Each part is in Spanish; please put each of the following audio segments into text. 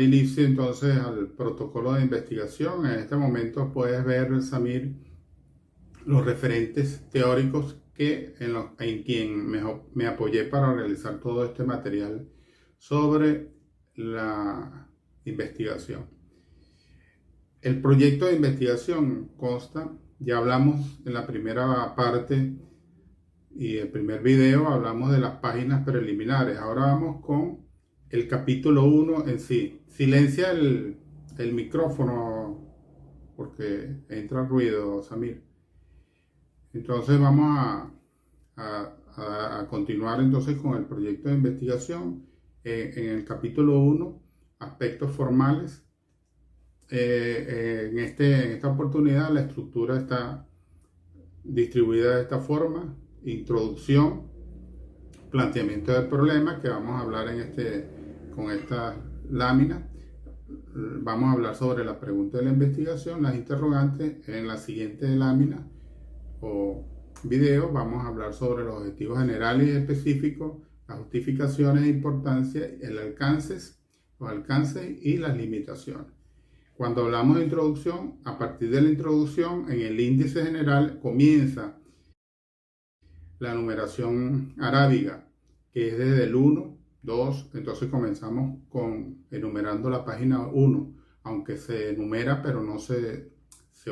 Inicio entonces al protocolo de investigación. En este momento puedes ver, Samir, los referentes teóricos en quien me apoyé para realizar todo este material sobre la investigación. El proyecto de investigación consta, ya hablamos en la primera parte y el primer video, hablamos de las páginas preliminares. Ahora vamos con el capítulo 1 en sí. Silencia el micrófono porque entra ruido, Samir. Entonces vamos a continuar entonces con el proyecto de investigación. En el capítulo 1, aspectos formales. En esta oportunidad la estructura está distribuida de esta forma: introducción, planteamiento del problema, que vamos a hablar con esta lámina. Vamos a hablar sobre la pregunta de la investigación, las interrogantes. En la siguiente lámina o video vamos a hablar sobre los objetivos generales y específicos, las justificaciones de importancia, los alcances y las limitaciones. Cuando hablamos de introducción, a partir de la introducción, en el índice general comienza la numeración arábiga, que es desde el 1, 2, entonces comenzamos enumerando la página 1, aunque se enumera pero no se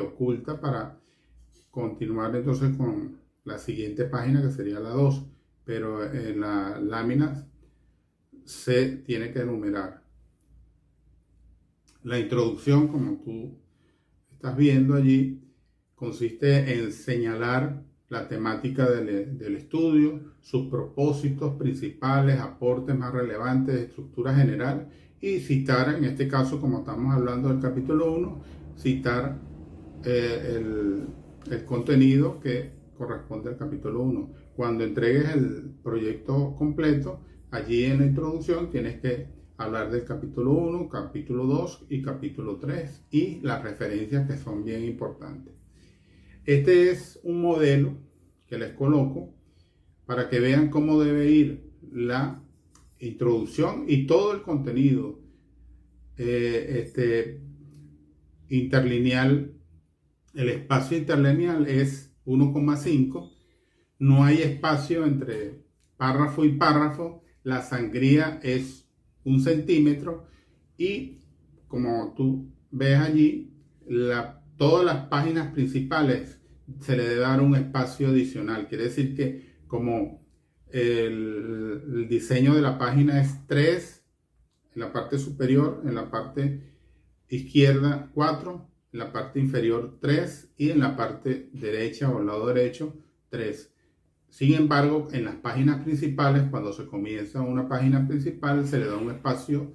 oculta, para continuar entonces con la siguiente página, que sería la 2, pero en la lámina se tiene que enumerar. La introducción, como tú estás viendo allí, consiste en señalar la temática del estudio, sus propósitos principales, aportes más relevantes, estructura general, y citar, en este caso, como estamos hablando del capítulo 1, citar el contenido que corresponde al capítulo 1. Cuando entregues el proyecto completo, allí en la introducción tienes que hablar del capítulo 1, capítulo 2 y capítulo 3 y las referencias, que son bien importantes. Este es un modelo que les coloco para que vean cómo debe ir la introducción y todo el contenido interlineal. El espacio interlineal es 1,5. No hay espacio entre párrafo y párrafo. La sangría es 1 centímetro, y como tú ves allí, todas las páginas principales se le debe dar un espacio adicional. Quiere decir que como el diseño de la página es 3 en la parte superior, en la parte izquierda 4, en la parte inferior 3 y en la parte derecha o al lado derecho 3. Sin embargo, en las páginas principales, cuando se comienza una página principal, se le da un espacio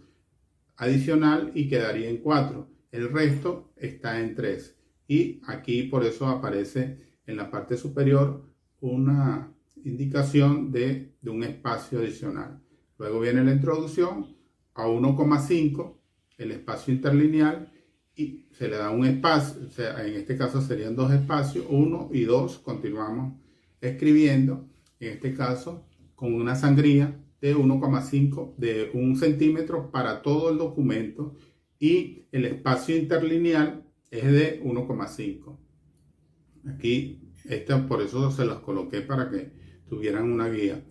adicional y quedaría en 4. El resto está en 3. Y aquí por eso aparece en la parte superior una indicación de un espacio adicional. Luego viene la introducción a 1,5, el espacio interlineal, y se le da un espacio, o sea, en este caso serían 2 espacios, 1 y 2, continuamos escribiendo, en este caso con una sangría de 1,5, de 1 centímetro para todo el documento, y el espacio interlineal es de 1,5. Aquí, por eso se los coloqué para que tuvieran una guía.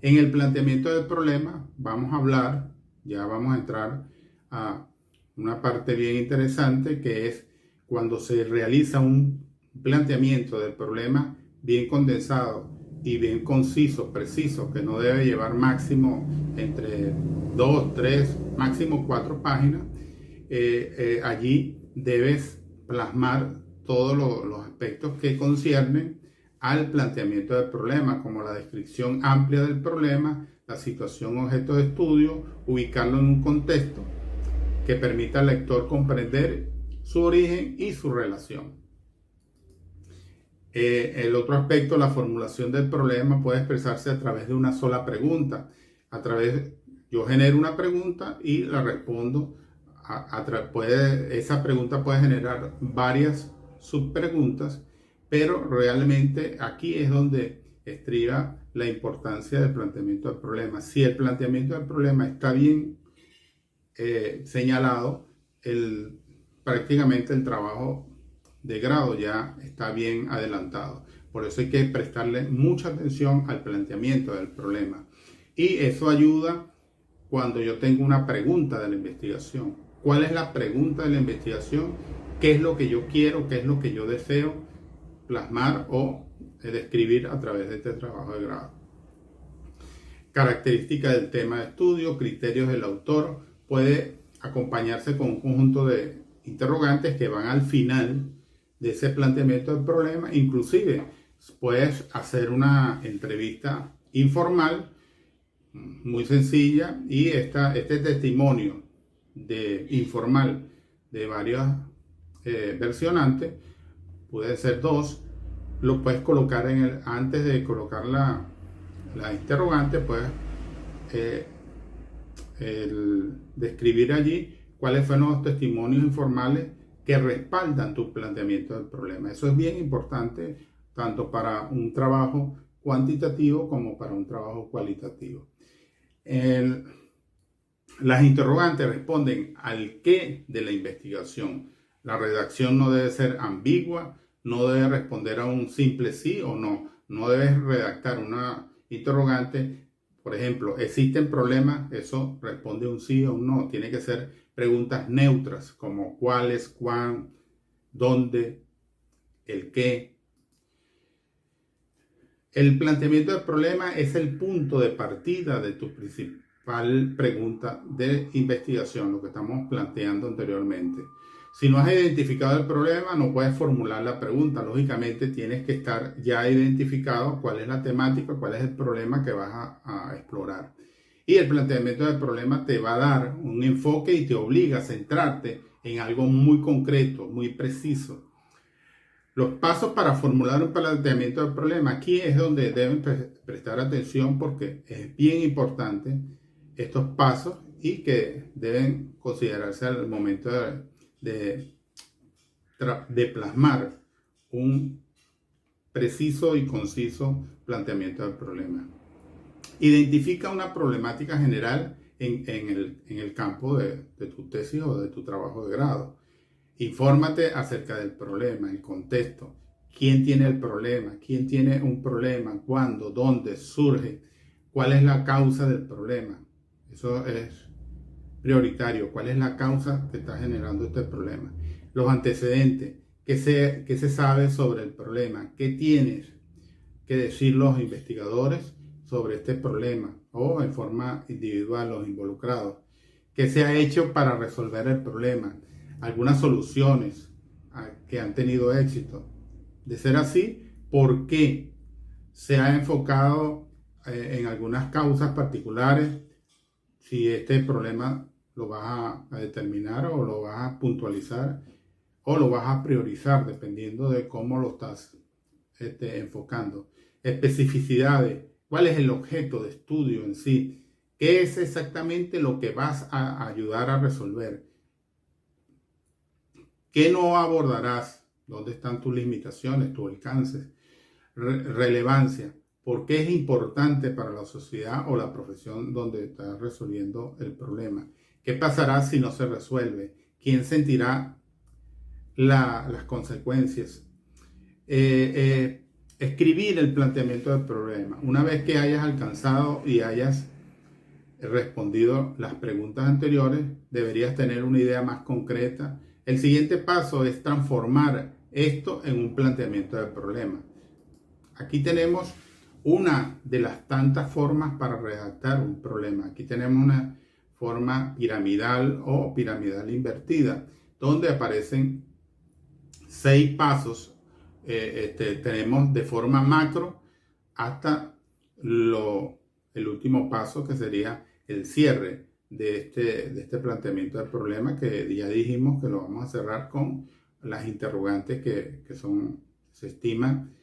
En el planteamiento del problema vamos a hablar, ya vamos a entrar a una parte bien interesante, que es cuando se realiza un planteamiento del problema bien condensado y bien conciso, preciso, que no debe llevar máximo entre 2, 3, máximo 4 páginas. Allí debes plasmar todos los aspectos que conciernen al planteamiento del problema, como la descripción amplia del problema, la situación objeto de estudio, ubicarlo en un contexto que permita al lector comprender su origen y su relación. El otro aspecto, la formulación del problema, puede expresarse a través de una sola pregunta. Yo genero una pregunta y la respondo. Esa pregunta puede generar varias subpreguntas, pero realmente aquí es donde estriba la importancia del planteamiento del problema. Si el planteamiento del problema está bien señalado, prácticamente el trabajo de grado ya está bien adelantado. Por eso hay que prestarle mucha atención al planteamiento del problema. Y eso ayuda cuando yo tengo una pregunta de la investigación. ¿Cuál es la pregunta de la investigación? ¿Qué es lo que yo quiero? ¿Qué es lo que yo deseo plasmar o describir a través de este trabajo de grado? Características del tema de estudio, criterios del autor. Puede acompañarse con un conjunto de interrogantes que van al final de ese planteamiento del problema. Inclusive puedes hacer una entrevista informal muy sencilla, y este testimonio informal de varios versionantes, puede ser dos, lo puedes colocar antes de colocar la interrogante, puedes describir allí cuáles fueron los testimonios informales que respaldan tu planteamiento del problema. Eso es bien importante tanto para un trabajo cuantitativo como para un trabajo cualitativo. Las interrogantes responden al qué de la investigación. La redacción no debe ser ambigua, no debe responder a un simple sí o no. No debes redactar una interrogante, por ejemplo, ¿existen problemas? Eso responde un sí o un no. Tiene que ser preguntas neutras, como cuáles, cuán, dónde, el qué. El planteamiento del problema es el punto de partida de tu principal pregunta de investigación, lo que estamos planteando anteriormente. Si no has identificado el problema, no puedes formular la pregunta. Lógicamente, tienes que estar ya identificado cuál es la temática, cuál es el problema que vas a explorar. Y el planteamiento del problema te va a dar un enfoque y te obliga a centrarte en algo muy concreto, muy preciso. Los pasos para formular un planteamiento del problema. Aquí es donde deben prestar atención, porque es bien importante estos pasos y que deben considerarse al momento de plasmar un preciso y conciso planteamiento del problema. Identifica una problemática general en el campo de tu tesis o de tu trabajo de grado. Infórmate acerca del problema, el contexto, quién tiene el problema, quién tiene un problema, cuándo, dónde surge, cuál es la causa del problema. Eso es prioritario. ¿Cuál es la causa que está generando este problema? Los antecedentes, qué se sabe sobre el problema, qué tienes que decir los investigadores sobre este problema o en forma individual los involucrados, qué se ha hecho para resolver el problema, algunas soluciones que han tenido éxito. De ser así, ¿por qué se ha enfocado en algunas causas particulares? Si este problema lo vas a determinar o lo vas a puntualizar o lo vas a priorizar dependiendo de cómo lo estás enfocando. Especificidades, ¿cuál es el objeto de estudio en sí? ¿Qué es exactamente lo que vas a ayudar a resolver? ¿Qué no abordarás? ¿Dónde están tus limitaciones, tus alcances? Relevancia. ¿Por qué es importante para la sociedad o la profesión donde estás resolviendo el problema? ¿Qué pasará si no se resuelve? ¿Quién sentirá las consecuencias? Escribir el planteamiento del problema. Una vez que hayas alcanzado y hayas respondido las preguntas anteriores, deberías tener una idea más concreta. El siguiente paso es transformar esto en un planteamiento del problema. Aquí tenemos una de las tantas formas para redactar un problema. Aquí tenemos una forma piramidal o piramidal invertida, donde aparecen 6 pasos. Tenemos de forma macro hasta el último paso, que sería el cierre de este planteamiento del problema, que ya dijimos que lo vamos a cerrar con las interrogantes que se estiman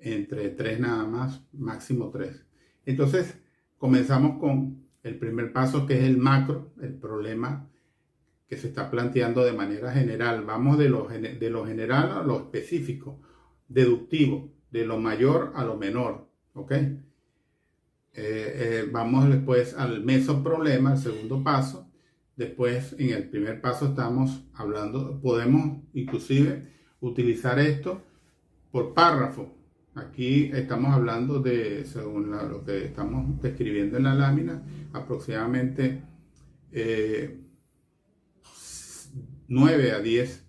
entre 3 nada más, máximo 3. Entonces comenzamos con el primer paso, que es el macro, el problema que se está planteando de manera general. Vamos de lo general a lo específico, deductivo, de lo mayor a lo menor, ¿ok? Vamos después al mesoproblema, el segundo paso, Después, en el primer paso estamos hablando, podemos inclusive utilizar esto por párrafo. Aquí estamos hablando de, según lo que estamos describiendo en la lámina, aproximadamente 9 a 10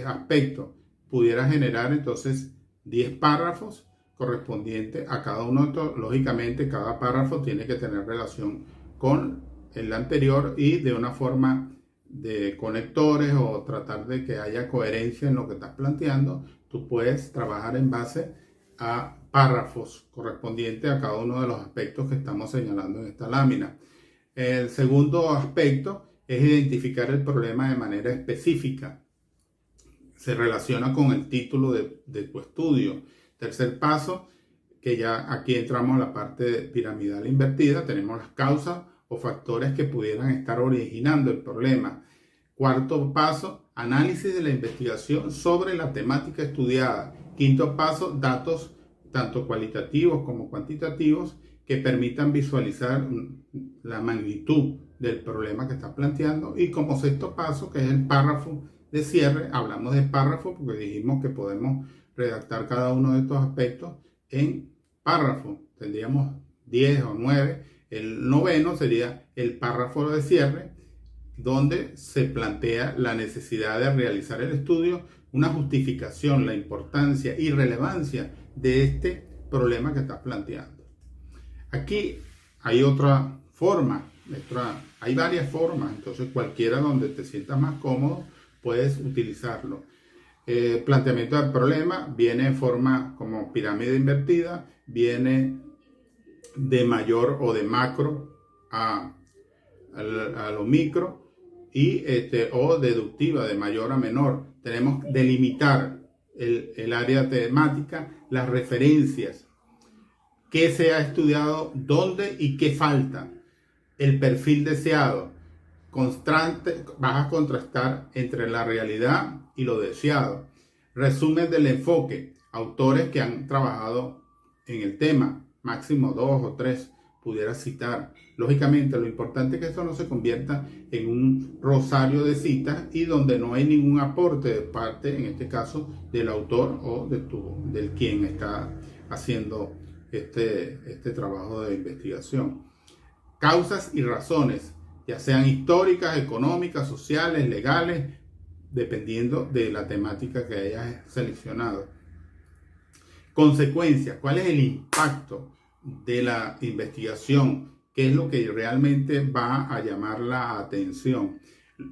aspectos. Pudiera generar entonces 10 párrafos correspondientes a cada uno de estos. Lógicamente, cada párrafo tiene que tener relación con el anterior y de una forma de conectores o tratar de que haya coherencia en lo que estás planteando. Tú puedes trabajar en base a párrafos correspondientes a cada uno de los aspectos que estamos señalando en esta lámina. El segundo aspecto es identificar el problema de manera específica. Se relaciona con el título de tu estudio. Tercer paso, que ya aquí entramos en la parte piramidal invertida, tenemos las causas o factores que pudieran estar originando el problema. Cuarto paso, análisis de la investigación sobre la temática estudiada. Quinto paso, datos tanto cualitativos como cuantitativos que permitan visualizar la magnitud del problema que está planteando. Y como sexto paso, que es el párrafo de cierre, hablamos de párrafo porque dijimos que podemos redactar cada uno de estos aspectos en párrafo. Tendríamos 10 o 9. El noveno sería el párrafo de cierre, donde se plantea la necesidad de realizar el estudio, una justificación, la importancia y relevancia de este problema que estás planteando. Aquí hay otra forma, hay varias formas, entonces cualquiera donde te sientas más cómodo puedes utilizarlo. Planteamiento del problema viene en forma como pirámide invertida, viene de mayor o de macro a lo micro y o deductiva de mayor a menor. Tenemos que delimitar el área temática, las referencias, qué se ha estudiado, dónde y qué falta, el perfil deseado. Vas a contrastar entre la realidad y lo deseado. Resumen del enfoque, autores que han trabajado en el tema, máximo 2 o 3 pudiera citar. Lógicamente, lo importante es que esto no se convierta en un rosario de citas y donde no hay ningún aporte de parte, en este caso, del autor o del quien está haciendo este trabajo de investigación. Causas y razones, ya sean históricas, económicas, sociales, legales, dependiendo de la temática que hayas seleccionado. Consecuencias, ¿cuál es el impacto de la investigación? ¿Qué es lo que realmente va a llamar la atención?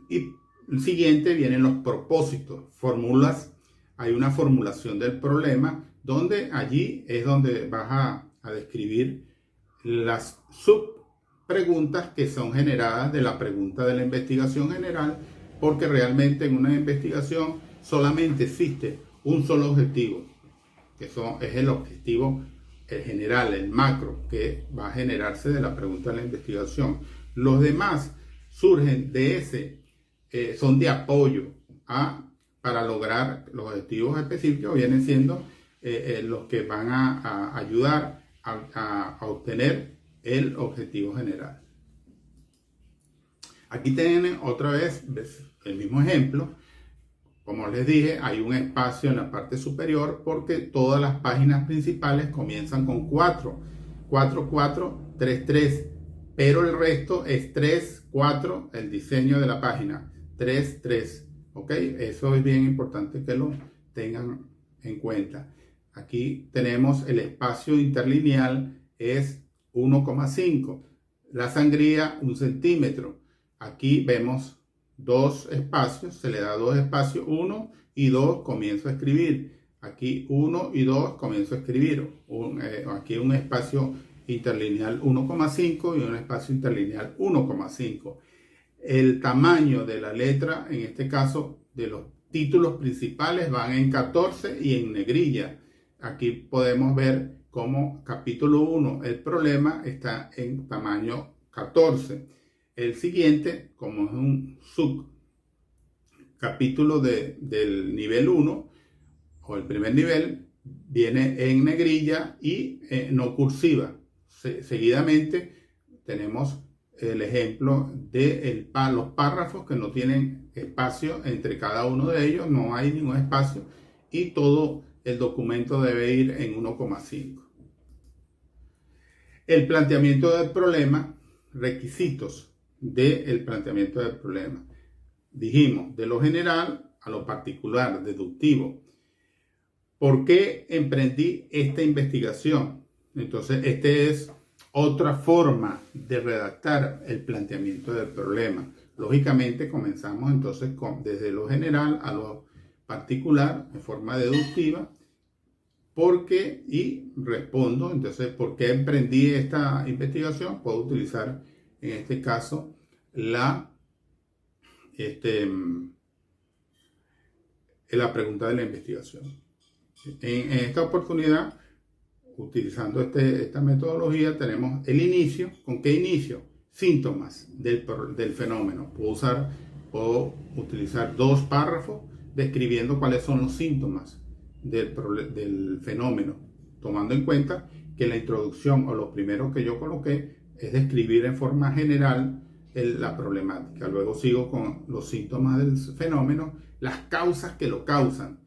Y el siguiente vienen los propósitos, fórmulas. Hay una formulación del problema donde allí es donde vas a describir las subpreguntas que son generadas de la pregunta de la investigación general, porque realmente en una investigación solamente existe un solo objetivo, que es el objetivo general, el macro, que va a generarse de la pregunta de la investigación. Los demás surgen de son de apoyo para lograr los objetivos específicos, vienen siendo los que van a ayudar a obtener el objetivo general. Aquí tienen otra vez el mismo ejemplo. Como les dije, hay un espacio en la parte superior porque todas las páginas principales comienzan con 4, 4, 4, 3, 3, pero el resto es 3, 4, el diseño de la página, 3, 3, ¿ok? Eso es bien importante que lo tengan en cuenta. Aquí tenemos el espacio interlineal, es 1,5, la sangría 1 centímetro. Aquí vemos 2 espacios, se le da 2 espacios, 1 y 2, comienzo a escribir. Aquí 1 y 2, comienzo a escribir. Aquí un espacio interlineal 1,5 y un espacio interlineal 1,5. El tamaño de la letra, en este caso de los títulos principales, van en 14 y en negrilla. Aquí podemos ver cómo capítulo 1, el problema, está en tamaño 14. El siguiente, como es un subcapítulo del nivel 1 o el primer nivel, viene en negrilla y no cursiva. Seguidamente tenemos el ejemplo de los párrafos que no tienen espacio entre cada uno de ellos, no hay ningún espacio y todo el documento debe ir en 1,5. El planteamiento del problema, requisitos del planteamiento del problema. Dijimos, de lo general a lo particular, deductivo. ¿Por qué emprendí esta investigación? Entonces, esta es otra forma de redactar el planteamiento del problema. Lógicamente, comenzamos entonces desde lo general a lo particular, en forma deductiva. Y respondo, entonces, ¿por qué emprendí esta investigación? Puedo utilizar, en este caso, la pregunta de la investigación. En esta oportunidad, utilizando esta metodología, tenemos el inicio. ¿Con qué inicio? Síntomas del fenómeno. Puedo utilizar 2 párrafos describiendo cuáles son los síntomas del fenómeno, tomando en cuenta que la introducción o lo primero que yo coloqué es describir en forma general la problemática. Luego sigo con los síntomas del fenómeno, las causas que lo causan,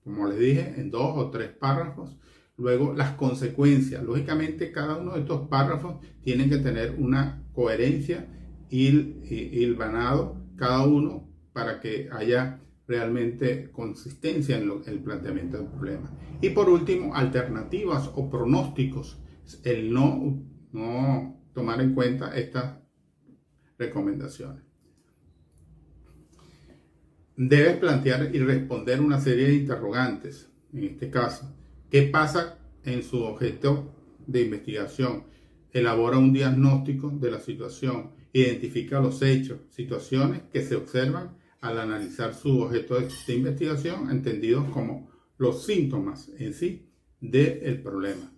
como les dije, en 2 o 3 párrafos. Luego las consecuencias. Lógicamente cada uno de estos párrafos tienen que tener una coherencia y hilvanado cada uno para que haya realmente consistencia en el planteamiento del problema. Y por último, alternativas o pronósticos. El no tomar en cuenta estas recomendaciones. Debes plantear y responder una serie de interrogantes. En este caso, ¿qué pasa en su objeto de investigación? Elabora un diagnóstico de la situación. Identifica los hechos, situaciones que se observan al analizar su objeto de investigación, entendidos como los síntomas en sí del problema.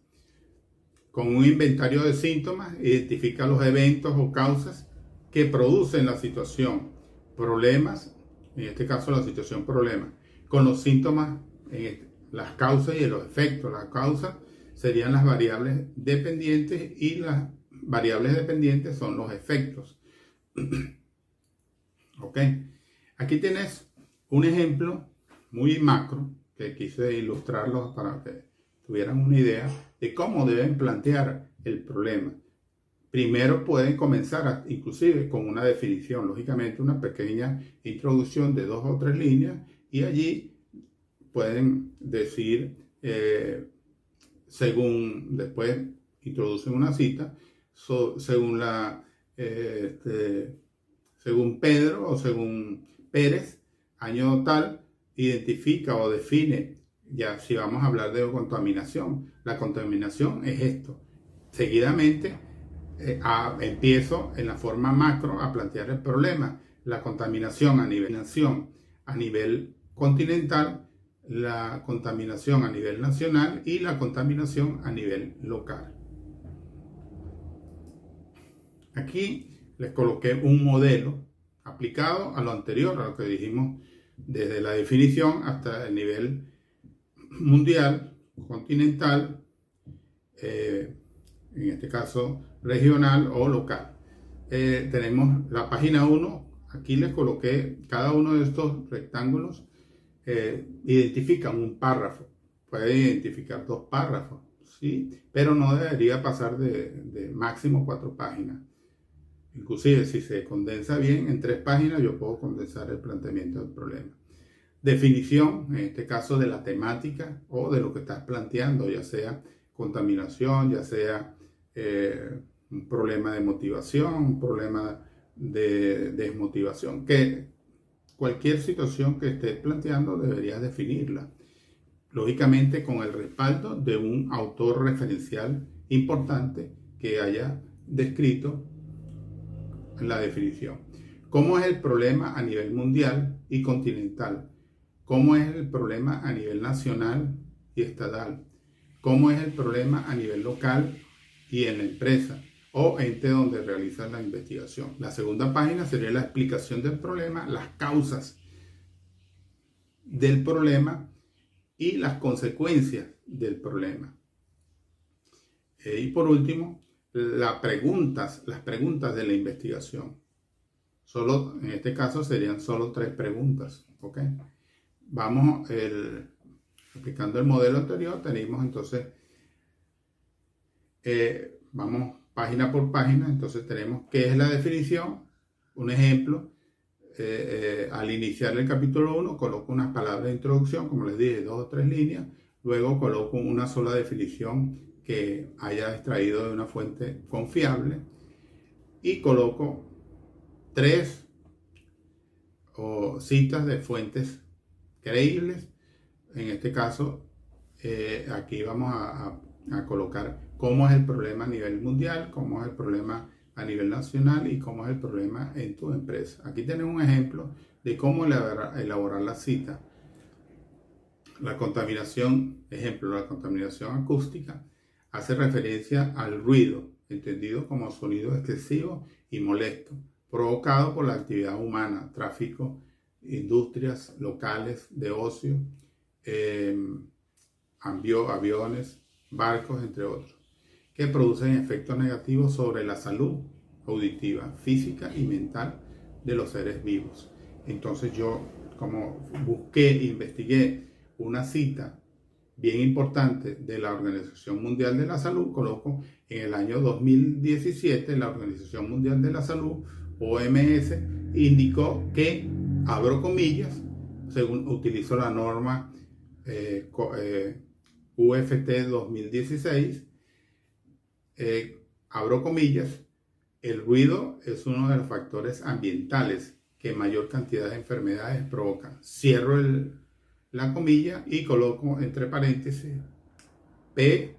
Con un inventario de síntomas, identifica los eventos o causas que producen la situación, problemas, en este caso la situación problema, con los síntomas, las causas y los efectos. Las causas serían las variables dependientes y las variables dependientes son los efectos. ¿Ok? Aquí tienes un ejemplo muy macro que quise ilustrarlos para que tuvieran una idea de cómo deben plantear el problema. Primero pueden comenzar inclusive con una definición, lógicamente una pequeña introducción de 2 o 3 líneas y allí pueden decir, según después introducen una cita, según según Pedro o según Pérez, año tal, identifica o define, ya si vamos a hablar de contaminación, la contaminación es esto. Seguidamente empiezo en la forma macro a plantear el problema, la contaminación a nivel continental, la contaminación a nivel nacional y la contaminación a nivel local. Aquí les coloqué un modelo aplicado a lo anterior, a lo que dijimos desde la definición hasta el nivel mundial, continental, en este caso regional o local. Tenemos la página 1, aquí les coloqué cada uno de estos rectángulos, identifican un párrafo, puede identificar 2 párrafos, ¿sí? Pero no debería pasar de máximo 4 páginas. Inclusive si se condensa bien en 3 páginas, yo puedo condensar el planteamiento del problema. Definición, en este caso de la temática o de lo que estás planteando, ya sea contaminación, ya sea un problema de motivación, un problema de desmotivación, que cualquier situación que estés planteando deberías definirla. Lógicamente con el respaldo de un autor referencial importante que haya descrito la definición. ¿Cómo es el problema a nivel mundial y continental? ¿Cómo es el problema a nivel nacional y estatal? ¿Cómo es el problema a nivel local y en la empresa o ente donde realizan la investigación? La segunda página sería la explicación del problema, las causas del problema y las consecuencias del problema. Y por último, las preguntas de la investigación. Solo, en este caso serían solo 3 preguntas. ¿Ok? Vamos, aplicando el modelo anterior, tenemos entonces, vamos página por página, entonces tenemos qué es la definición. Un ejemplo, al iniciar el capítulo 1 coloco unas palabras de introducción, como les dije, 2 o 3 líneas, luego coloco una sola definición que haya extraído de una fuente confiable y coloco 3 o citas de fuentes creíbles. En este caso, aquí vamos a colocar cómo es el problema a nivel mundial, cómo es el problema a nivel nacional y cómo es el problema en tu empresa. Aquí tenemos un ejemplo de cómo elaborar la cita. La contaminación, ejemplo, la contaminación acústica hace referencia al ruido, entendido como sonido excesivo y molesto, provocado por la actividad humana, tráfico, industrias locales de ocio, aviones, barcos, entre otros, que producen efectos negativos sobre la salud auditiva, física y mental de los seres vivos. Entonces yo, como busqué, investigué una cita bien importante de la Organización Mundial de la Salud, coloco en el año 2017 la Organización Mundial de la Salud, OMS, indicó que, abro comillas, según utilizo la norma UFT 2016, abro comillas, el ruido es uno de los factores ambientales que mayor cantidad de enfermedades provocan. Cierro la comilla y coloco entre paréntesis P.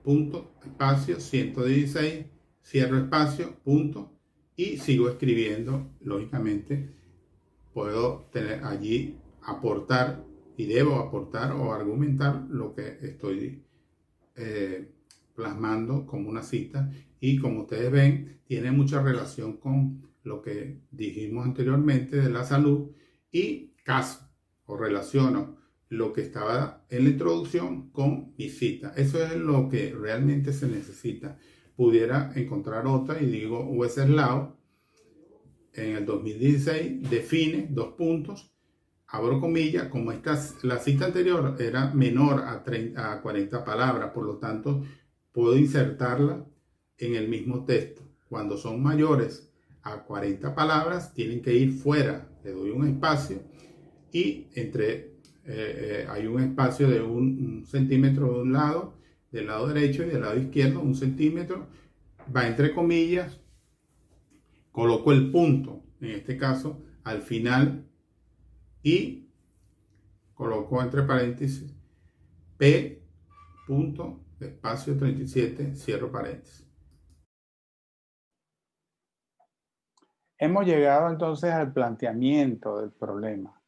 espacio 116, cierro espacio, punto, y sigo escribiendo. Lógicamente, puedo tener allí aportar y debo aportar o argumentar lo que estoy plasmando como una cita, y como ustedes ven tiene mucha relación con lo que dijimos anteriormente de la salud, y caso o relaciono lo que estaba en la introducción con mi cita. Eso es lo que realmente se necesita. Pudiera encontrar otra y digo, Wenceslao en el 2016 define 2 puntos, abro comillas, como la cita anterior era menor a 40 palabras, por lo tanto puedo insertarla en el mismo texto. Cuando son mayores a 40 palabras tienen que ir fuera, le doy un espacio y hay un espacio de un centímetro de un lado, del lado derecho, y del lado izquierdo 1 centímetro, va entre comillas, coloco el punto, en este caso al final, y coloco entre paréntesis P. espacio 37, cierro paréntesis. Hemos llegado entonces al planteamiento del problema,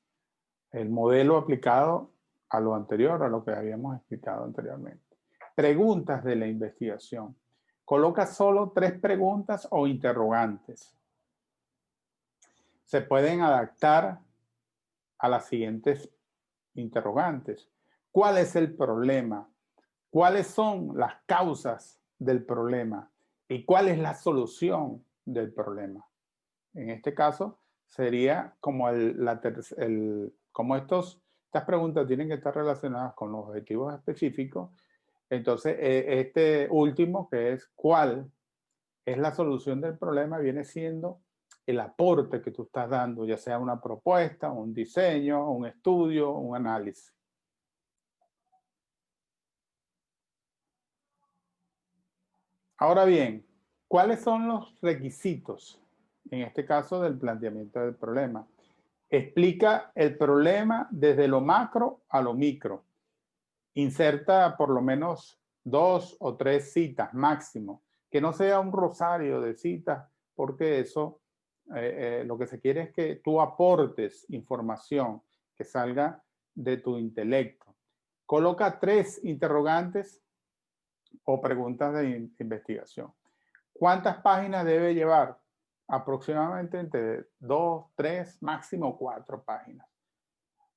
el modelo aplicado a lo anterior, a lo que habíamos explicado anteriormente. Preguntas de la investigación. Coloca solo 3 preguntas o interrogantes. Se pueden adaptar a las siguientes interrogantes. ¿Cuál es el problema? ¿Cuáles son las causas del problema? ¿Y cuál es la solución del problema? En este caso, sería como como estas preguntas tienen que estar relacionadas con los objetivos específicos. Entonces, este último, que es ¿cuál es la solución del problema?, viene siendo el aporte que tú estás dando, ya sea una propuesta, un diseño, un estudio, un análisis. Ahora bien, ¿cuáles son los requisitos, en este caso, del planteamiento del problema? Explica el problema desde lo macro a lo micro. Inserta por lo menos 2 o 3 citas máximo, que no sea un rosario de citas, porque eso lo que se quiere es que tú aportes información que salga de tu intelecto. Coloca 3 interrogantes o preguntas de investigación. ¿Cuántas páginas debe llevar? Aproximadamente entre 2, 3, máximo 4 páginas.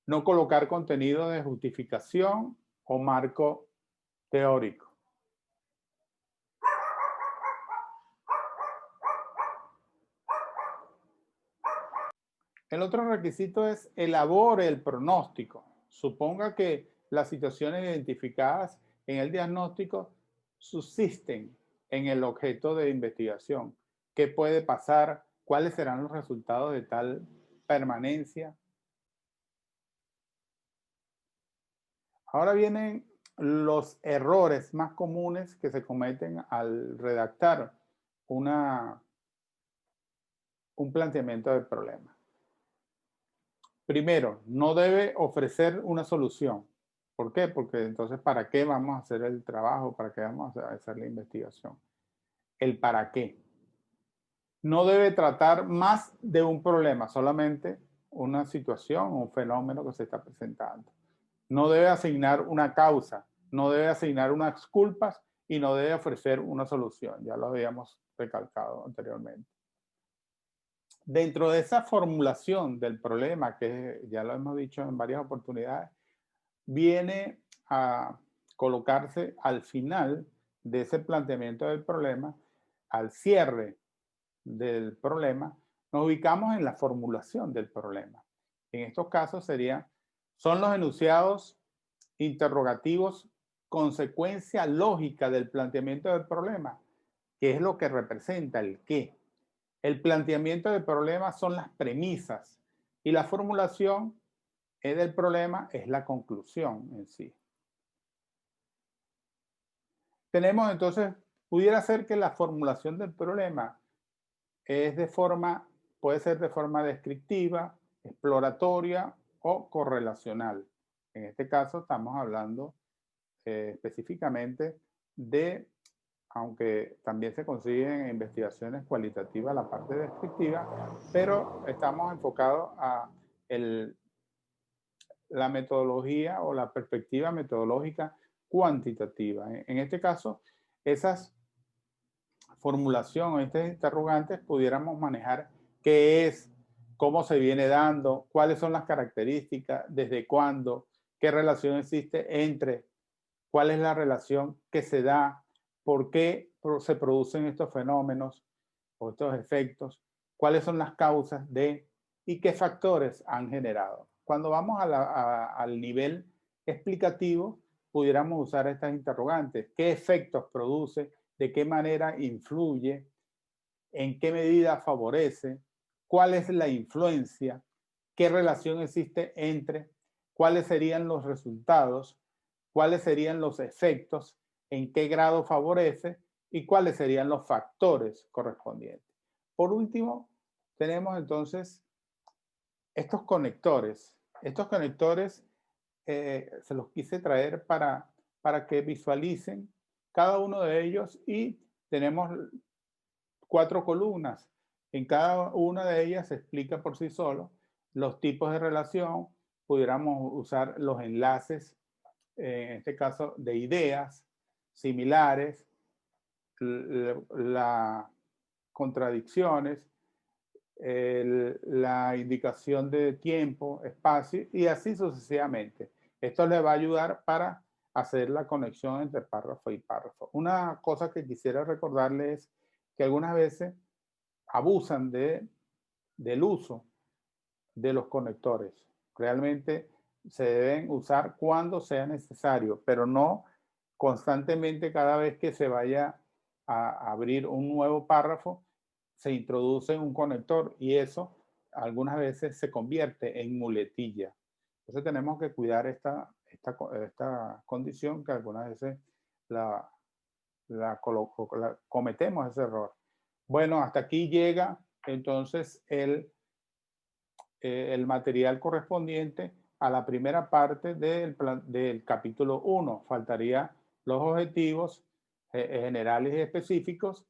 No colocar contenido de justificación o marco teórico. El otro requisito es elabore el pronóstico. Suponga que las situaciones identificadas en el diagnóstico subsisten en el objeto de investigación. ¿Qué puede pasar? ¿Cuáles serán los resultados de tal permanencia? Ahora vienen los errores más comunes que se cometen al redactar un planteamiento del problema. Primero, no debe ofrecer una solución. ¿Por qué? Porque entonces, ¿para qué vamos a hacer el trabajo? ¿Para qué vamos a hacer la investigación? El para qué. No debe tratar más de un problema, solamente una situación o un fenómeno que se está presentando. No debe asignar una causa, no debe asignar unas culpas y no debe ofrecer una solución. Ya lo habíamos recalcado anteriormente. Dentro de esa formulación del problema, que ya lo hemos dicho en varias oportunidades, viene a colocarse al final de ese planteamiento del problema, al cierre del problema, nos ubicamos en la formulación del problema. En estos casos son los enunciados interrogativos consecuencia lógica del planteamiento del problema, que es lo que representa el qué. El planteamiento del problema son las premisas y la formulación del problema es la conclusión en sí. Tenemos entonces, pudiera ser que la formulación del problema puede ser de forma descriptiva, exploratoria o correlacional. En este caso estamos hablando específicamente de, aunque también se consiguen en investigaciones cualitativas la parte descriptiva, pero estamos enfocados a la metodología o la perspectiva metodológica cuantitativa. En este caso, esas formulación o estos interrogantes pudiéramos manejar qué es, cómo se viene dando, cuáles son las características, desde cuándo, qué relación existe entre, cuál es la relación que se da, por qué se producen estos fenómenos o estos efectos, cuáles son las causas de y qué factores han generado. Cuando vamos al nivel explicativo, pudiéramos usar estas interrogantes. ¿Qué efectos produce? ¿De qué manera influye? ¿En qué medida favorece? ¿Cuál es la influencia? ¿Qué relación existe entre? ¿Cuáles serían los resultados? ¿Cuáles serían los efectos? ¿En qué grado favorece? ¿Y cuáles serían los factores correspondientes? Por último, tenemos entonces estos conectores. Estos conectores se los quise traer para que visualicen cada uno de ellos y tenemos 4 columnas. En cada una de ellas se explica por sí solo los tipos de relación. Pudiéramos usar los enlaces, en este caso de ideas similares, las contradicciones, la indicación de tiempo, espacio y así sucesivamente. Esto les va a ayudar para hacer la conexión entre párrafo y párrafo. Una cosa que quisiera recordarles es que algunas veces abusan del uso de los conectores. Realmente se deben usar cuando sea necesario, pero no constantemente cada vez que se vaya a abrir un nuevo párrafo, se introduce un conector y eso algunas veces se convierte en muletilla. Entonces tenemos que cuidar esta condición que algunas veces cometemos ese error. Bueno, hasta aquí llega entonces el material correspondiente a la primera parte del capítulo 1. Faltaría los objetivos generales y específicos,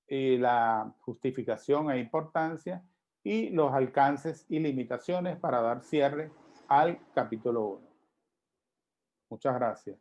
y la justificación e importancia y los alcances y limitaciones para dar cierre al capítulo 1. Muchas gracias.